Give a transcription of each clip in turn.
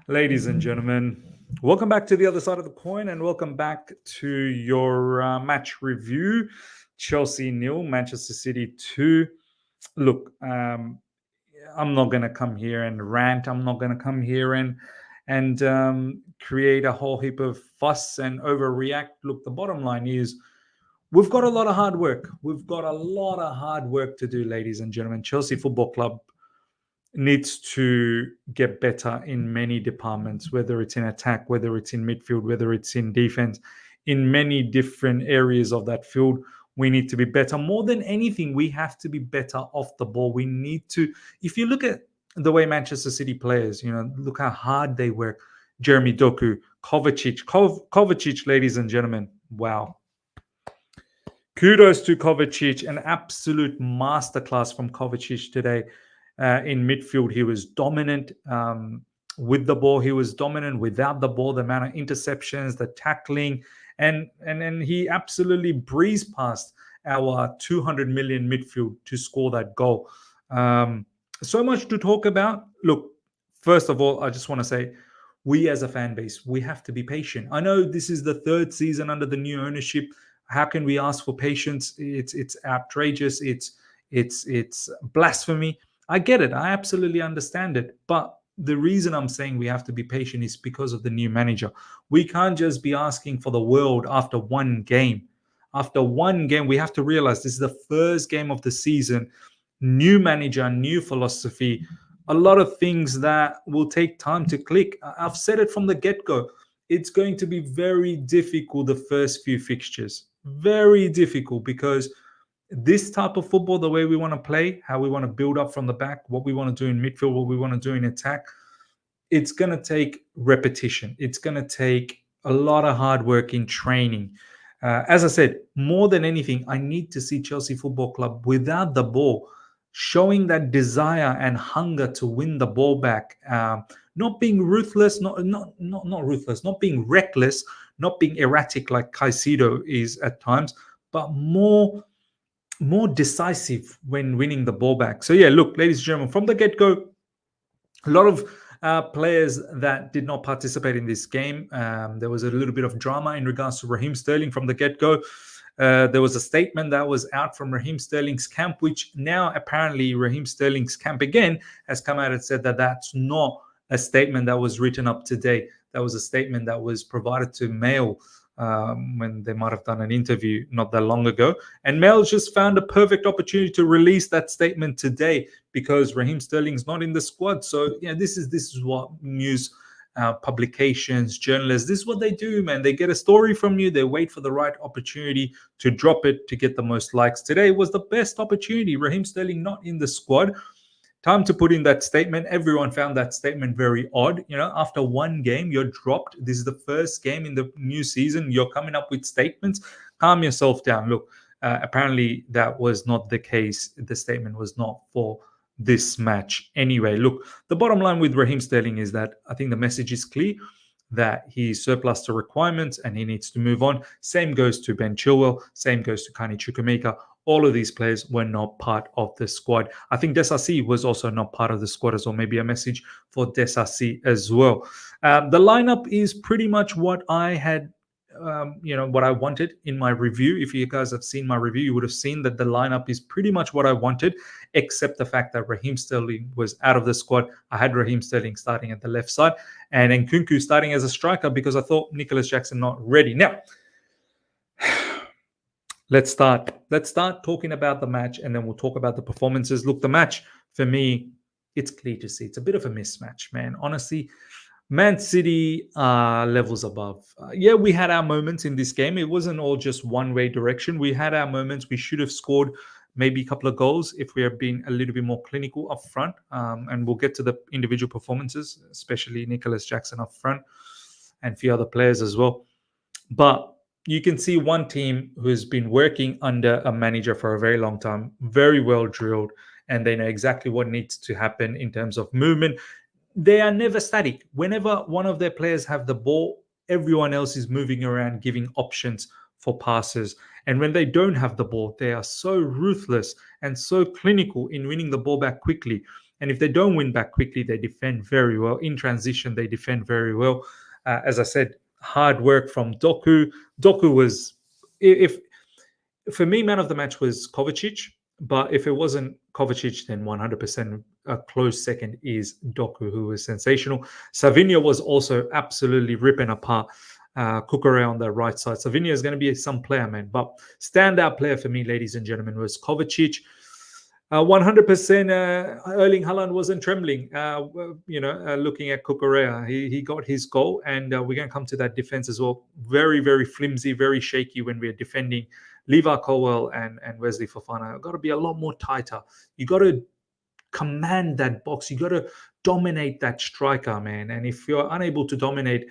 Ladies and gentlemen, welcome back to the other side of the coin and welcome back to your match review. Chelsea nil, Manchester City 2. Look, I'm not going to come here and rant. I'm not going to come here and create a whole heap of fuss and overreact. Look, the bottom line is we've got a lot of hard work. We've got a lot of hard work to do, ladies and gentlemen. Chelsea Football Club needs to get better in many departments, whether it's in attack, whether it's in midfield, whether it's in defense, in many different areas of that field. We need to be better. More than anything, we have to be better off the ball. We need to, if you look at the way Manchester City players, look how hard they work. Jeremy Doku, Kovacic, ladies and gentlemen. Wow. Kudos to Kovacic, an absolute masterclass from Kovacic today. In midfield, he was dominant with the ball. He was dominant without the ball. The amount of interceptions, the tackling, and he absolutely breezed past our 200 million midfield to score that goal. So much to talk about. Look, first of all, I just want to say, we as a fan base, we have to be patient. I know this is the third season under the new ownership. How can we ask for patience? It's outrageous. It's blasphemy. I get it. I absolutely understand it. But the reason I'm saying we have to be patient is because of the new manager. We can't just be asking for the world after one game. After one game, we have to realize this is the first game of the season. New manager, new philosophy, a lot of things that will take time to click. I've said it from the get-go. It's going to be very difficult the first few fixtures. Very difficult because this type of football, the way we want to play, how we want to build up from the back, what we want to do in midfield, what we want to do in attack, it's going to take repetition. It's going to take a lot of hard work in training. As I said, more than anything, I need to see Chelsea Football Club without the ball, showing that desire and hunger to win the ball back, not being ruthless, not ruthless, not being reckless, not being erratic like Caicedo is at times, but more decisive when winning the ball back. So yeah, look, ladies and gentlemen, from the get-go, a lot of players that did not participate in this game. There was a little bit of drama in regards to Raheem Sterling from the get-go. There was a statement that was out from Raheem Sterling's camp, which now apparently Raheem Sterling's camp again has come out and said that that's not a statement that was written up today. That was a statement that was provided to Mail when they might have done an interview not that long ago. And Mel just found a perfect opportunity to release that statement today because Raheem Sterling's not in the squad. So, yeah, this is what news publications, journalists, this is what they do, man. They get a story from you. They wait for the right opportunity to drop it to get the most likes. Today was the best opportunity. Raheem Sterling not in the squad. Time to put in that statement. Everyone found that statement very odd. After one game, you're dropped. This is the first game in the new season. You're coming up with statements. Calm yourself down. Look, apparently that was not the case. The statement was not for this match. Anyway, look, the bottom line with Raheem Sterling is that I think the message is clear that he's surplus to requirements and he needs to move on. Same goes to Ben Chilwell. Same goes to Kani Chukwuemeka. All of these players were not part of the squad. I think Desasi was also not part of the squad as well. Maybe a message for Desasi as well. The lineup is pretty much what I had, what I wanted in my review. If you guys have seen my review, you would have seen that the lineup is pretty much what I wanted, except the fact that Raheem Sterling was out of the squad. I had Raheem Sterling starting at the left side and Nkunku starting as a striker because I thought Nicholas Jackson not ready. Now, Let's start talking about the match and then we'll talk about the performances. Look, the match, for me, it's clear to see. It's a bit of a mismatch, man. Honestly, Man City levels above. Yeah, we had our moments in this game. It wasn't all just one-way direction. We had our moments. We should have scored maybe a couple of goals if we had been a little bit more clinical up front. And we'll get to the individual performances, especially Nicholas Jackson up front and a few other players as well. But you can see one team who's been working under a manager for a very long time, very well drilled, and they know exactly what needs to happen in terms of movement. They are never static. Whenever one of their players have the ball, everyone else is moving around, giving options for passes. And when they don't have the ball, they are so ruthless and so clinical in winning the ball back quickly. And if they don't win back quickly, they defend very well. In transition, they defend very well. As I said, hard work from Doku. Doku was, if for me, man of the match was Kovacic. But if it wasn't Kovacic, then 100% a close second is Doku, who was sensational. Savinho was also absolutely ripping apart Kukurea on the right side. Savinho is going to be some player, man. But standout player for me, ladies and gentlemen, was Kovacic. 100% Erling Haaland wasn't trembling, looking at Kukurea. He got his goal, and we're going to come to that defense as well. Very, very flimsy, very shaky when we're defending Levi Colwell and Wesley Fofana. Got to be a lot more tighter. You got to command that box. You got to dominate that striker, man. And if you're unable to dominate,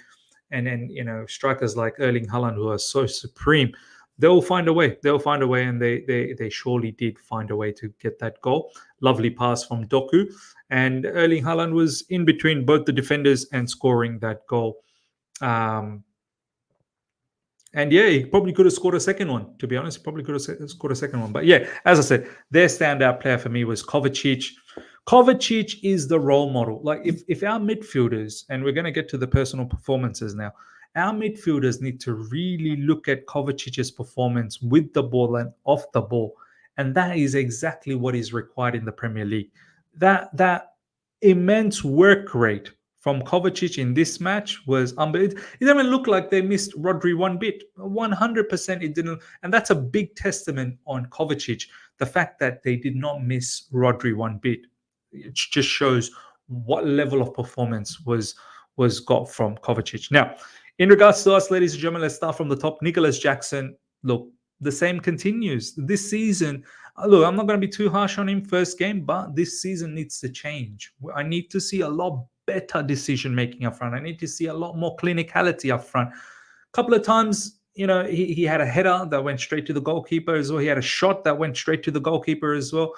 and then strikers like Erling Haaland, who are so supreme, they'll find a way. They'll find a way, and they surely did find a way to get that goal. Lovely pass from Doku, and Erling Haaland was in between both the defenders and scoring that goal. And yeah, he probably could have scored a second one, to be honest. He probably could have scored a second one. But yeah, as I said, their standout player for me was Kovacic. Kovacic is the role model. Like if our midfielders, and we're going to get to the personal performances now, our midfielders need to really look at Kovacic's performance with the ball and off the ball. And that is exactly what is required in the Premier League. That immense work rate from Kovacic in this match was unbelievable. It didn't look like they missed Rodri one bit. 100% it didn't. And that's a big testament on Kovacic. The fact that they did not miss Rodri one bit. It just shows what level of performance was got from Kovacic. Now, in regards to us, ladies and gentlemen, let's start from the top. Nicholas Jackson, look, the same continues. This season, look, I'm not going to be too harsh on him first game, but this season needs to change. I need to see a lot better decision-making up front. I need to see a lot more clinicality up front. A couple of times, he had a header that went straight to the goalkeeper as well. He had a shot that went straight to the goalkeeper as well.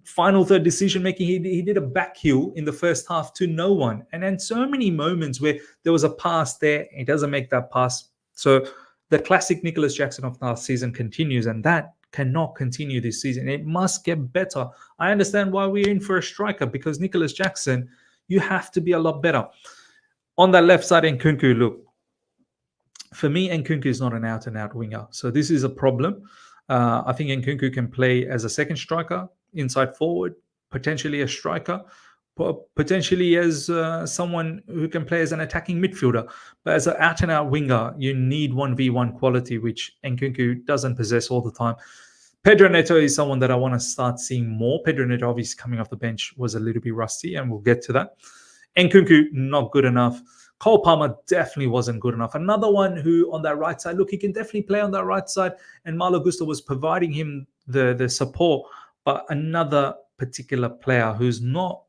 Final third decision making, he did a back heel in the first half to no one, and then so many moments where there was a pass there, he doesn't make that pass. So the classic Nicholas Jackson of last season continues, and that cannot continue this season. It must get better. I understand why we're in for a striker, because Nicholas Jackson, you have to be a lot better. On that left side, Nkunku, look, for me, Nkunku is not an out-and-out winger, so this is a problem. I think Nkunku can play as a second striker, inside forward, potentially a striker, potentially as someone who can play as an attacking midfielder. But as an out-and-out winger, you need 1v1 quality, which Nkunku doesn't possess all the time. Pedro Neto is someone that I want to start seeing more. Pedro Neto, obviously, coming off the bench, was a little bit rusty, and we'll get to that. Nkunku, not good enough. Cole Palmer definitely wasn't good enough. Another one who on that right side, look, he can definitely play on that right side, and Malo Gusto was providing him the support. But another particular player who's not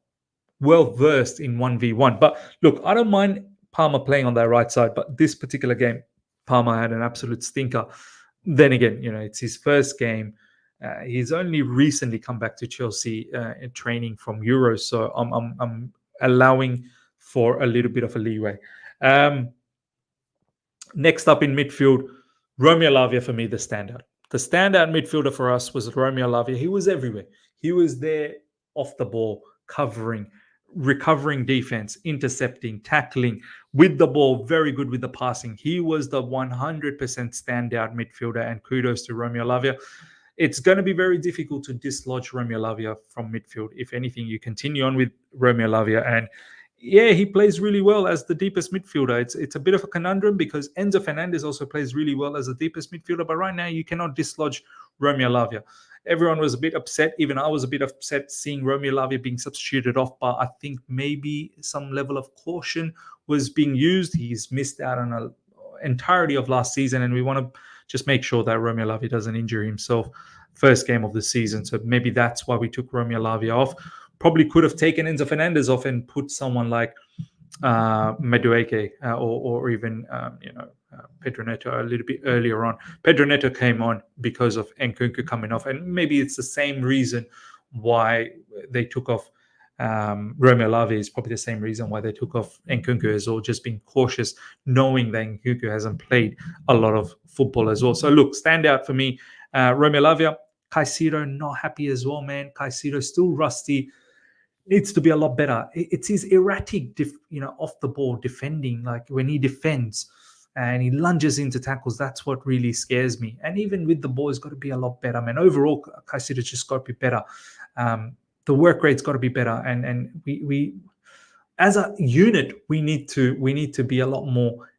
well versed in 1v1. But look, I don't mind Palmer playing on that right side, but this particular game, Palmer had an absolute stinker. Then again, it's his first game. He's only recently come back to Chelsea in training from Euros, so I'm allowing for a little bit of a leeway. Next up in midfield, Romeo Lavia for me, the standout. The standout midfielder for us was Romeo Lavia. He was everywhere. He was there off the ball, covering, recovering defense, intercepting, tackling, with the ball, very good with the passing. He was the 100% standout midfielder, and kudos to Romeo Lavia. It's going to be very difficult to dislodge Romeo Lavia from midfield. If anything, you continue on with Romeo Lavia, and yeah, he plays really well as the deepest midfielder. It's a bit of a conundrum because Enzo Fernandez also plays really well as the deepest midfielder, but right now you cannot dislodge Romeo Lavia. Everyone was a bit upset. Even I was a bit upset seeing Romeo Lavia being substituted off, but I think maybe some level of caution was being used. He's missed out on an entirety of last season, and we want to just make sure that Romeo Lavia doesn't injure himself first game of the season. So maybe that's why we took Romeo Lavia off. Probably could have taken Enzo Fernandez off and put someone like Madueke or even Pedro Neto a little bit earlier on. Pedro Neto came on because of Nkunku coming off, and maybe it's the same reason why they took off Romeo Lavia. Is probably the same reason why they took off Nkunku as well, just being cautious, knowing that Nkunku hasn't played a lot of football as well. So look, standout for me, Romeo Lavia. Caicedo not happy as well, man. Caicedo still rusty. needs to be a lot better. It's his erratic, off the ball defending. Like when he defends and he lunges into tackles, that's what really scares me. And even with the ball, it's got to be a lot better, man. Overall, Kaisida's just got to be better. The work rate's got to be better, and we as a unit we need to be a lot more.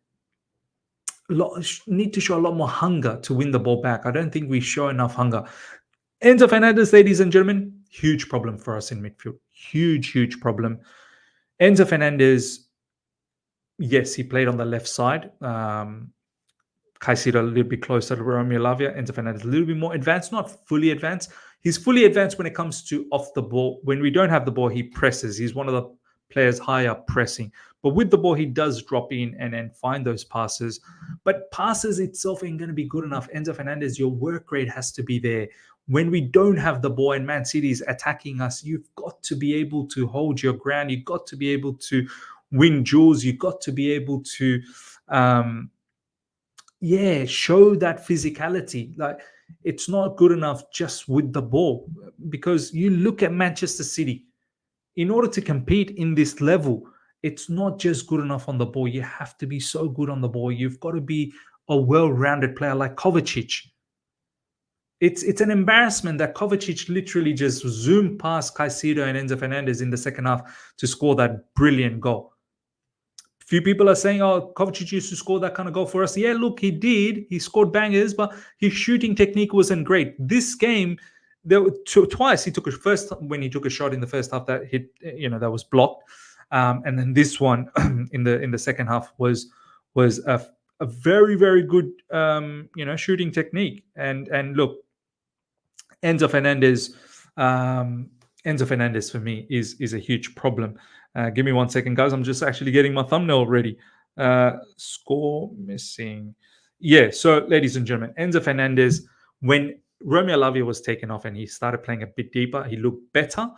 Need to show a lot more hunger to win the ball back. I don't think we show enough hunger. Enzo Fernandez, ladies and gentlemen, huge problem for us in midfield. Huge problem. Enzo Fernandez, yes, he played on the left side. Caicedo a little bit closer to Romeo Lavia. Enzo Fernandez a little bit more advanced, not fully advanced. He's fully advanced when it comes to off the ball. When we don't have the ball, he presses. He's one of the players higher pressing. But with the ball, he does drop in and find those passes. But passes itself ain't going to be good enough. Enzo Fernandez, your work rate has to be there. When we don't have the ball and Man City is attacking us, you've got to be able to hold your ground. You've got to be able to win duels. You've got to be able to, show that physicality. Like, it's not good enough just with the ball, because you look at Manchester City. In order to compete in this level, it's not just good enough on the ball. You have to be so good on the ball. You've got to be a well-rounded player like Kovacic. It's an embarrassment that Kovacic literally just zoomed past Caicedo and Enzo Fernandez in the second half to score that brilliant goal. Few people are saying, oh, Kovacic used to score that kind of goal for us. Yeah, look, he did. He scored bangers, but his shooting technique wasn't great. This game, there were twice he took when he took a shot in the first half that hit, that was blocked. And then this one in the second half was a very, very good, shooting technique. And look, Enzo Fernandez for me is a huge problem. Give me 1 second, guys. I'm just actually getting my thumbnail ready. Score missing. Yeah, so ladies and gentlemen, Enzo Fernandez, when Romeo Lavia was taken off and he started playing a bit deeper, he looked better.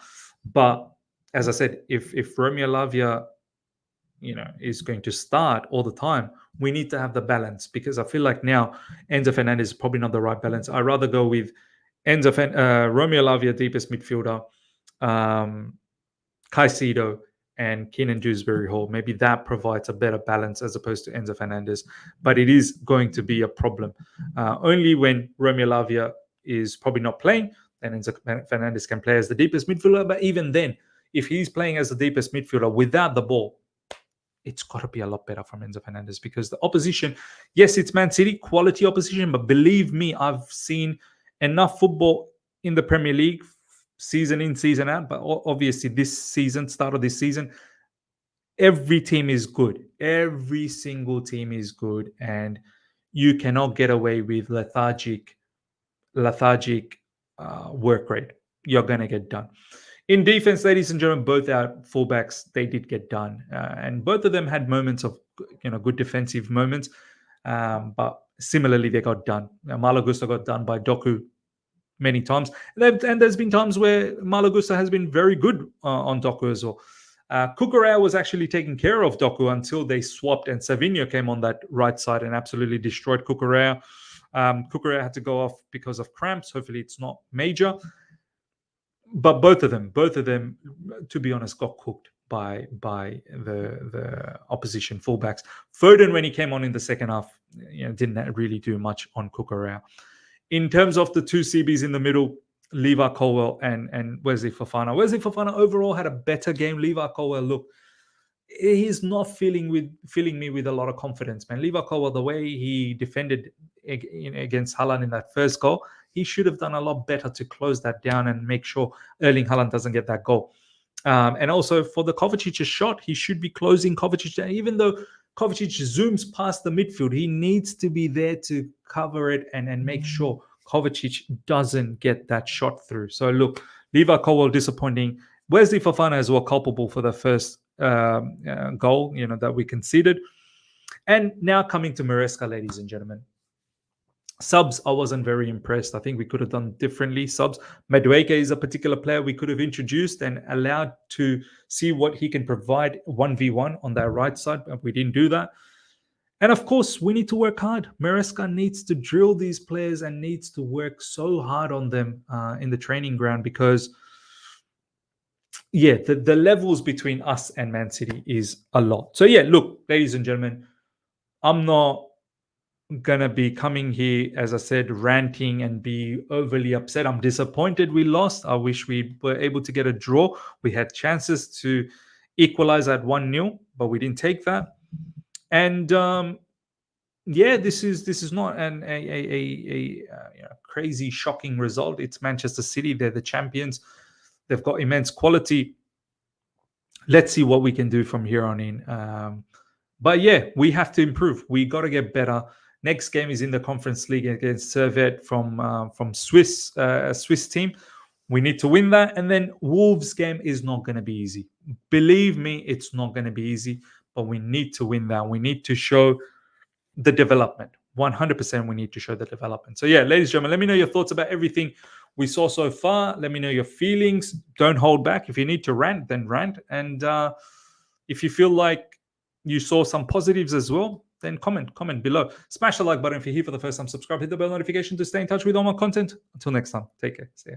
But as I said, if Romeo Lavia, is going to start all the time, we need to have the balance, because I feel like now Enzo Fernandez is probably not the right balance. I'd rather go with Romeo Lavia, deepest midfielder, Caicedo, and Keenan Dewsbury Hall. Maybe that provides a better balance as opposed to Enzo Fernandez. But it is going to be a problem. Only when Romeo Lavia is probably not playing, then Enzo Fernandez can play as the deepest midfielder. But even then, if he's playing as the deepest midfielder without the ball, it's got to be a lot better from Enzo Fernandez, because the opposition, yes, it's Man City, quality opposition, but believe me, I've seen enough football in the Premier League, season in, season out. But obviously start of this season, every team is good. Every single team is good. And you cannot get away with lethargic work rate. You're going to get done. In defense, ladies and gentlemen, both our fullbacks, they did get done. And both of them had moments of, good defensive moments. But similarly, they got done. Malo Gusto got done by Doku many times. And there's been times where Malo Gusto has been very good on Doku as well. Cucurella was actually taking care of Doku until they swapped, and Savinho came on that right side and absolutely destroyed Cucurella. Cucurella had to go off because of cramps. Hopefully it's not major. But both of them, to be honest, got cooked by the opposition fullbacks. Foden, when he came on in the second half, didn't really do much on Cucurella. In terms of the two CBs in the middle, Levi Colwill and Wesley Fofana. Wesley Fofana overall had a better game. Levi Colwill, look, he's not filling me with a lot of confidence, man. Levi Colwill, the way he defended against Haaland in that first goal, he should have done a lot better to close that down and make sure Erling Haaland doesn't get that goal. And also for the Kovacic shot, he should be closing Kovacic down. Even though Kovacic zooms past the midfield, he needs to be there to cover it and make sure Kovacic doesn't get that shot through. So look, Levi Colwill disappointing. Wesley Fofana as well culpable for the first goal, that we conceded. And now coming to Maresca, ladies and gentlemen. Subs, I wasn't very impressed. I think we could have done differently. Subs, Madueke is a particular player we could have introduced and allowed to see what he can provide 1v1 on that right side, but we didn't do that. And of course, we need to work hard. Maresca needs to drill these players and needs to work so hard on them in the training ground, because yeah, the levels between us and Man City is a lot. So yeah, look, ladies and gentlemen, I'm not gonna be coming here, as I said, ranting and be overly upset. I'm disappointed we lost. I wish we were able to get a draw. We had chances to equalize at 1-0, but we didn't take that. And yeah, this is not a crazy shocking result. It's Manchester City. They're the champions. They've got immense quality. Let's see what we can do from here on in. But yeah, we have to improve. We got to get better. Next game is in the Conference League against Servette from Swiss team. We need to win that, and then Wolves game is not going to be easy. Believe me, it's not going to be easy. But we need to win that. We need to show the development. 100% we need to show the development. So yeah, ladies and gentlemen, let me know your thoughts about everything we saw so far. Let me know your feelings. Don't hold back. If you need to rant, then rant. And if you feel like you saw some positives as well, then comment below. Smash the like button if you're here for the first time. Subscribe, hit the bell notification to stay in touch with all my content. Until next time, take care. See ya.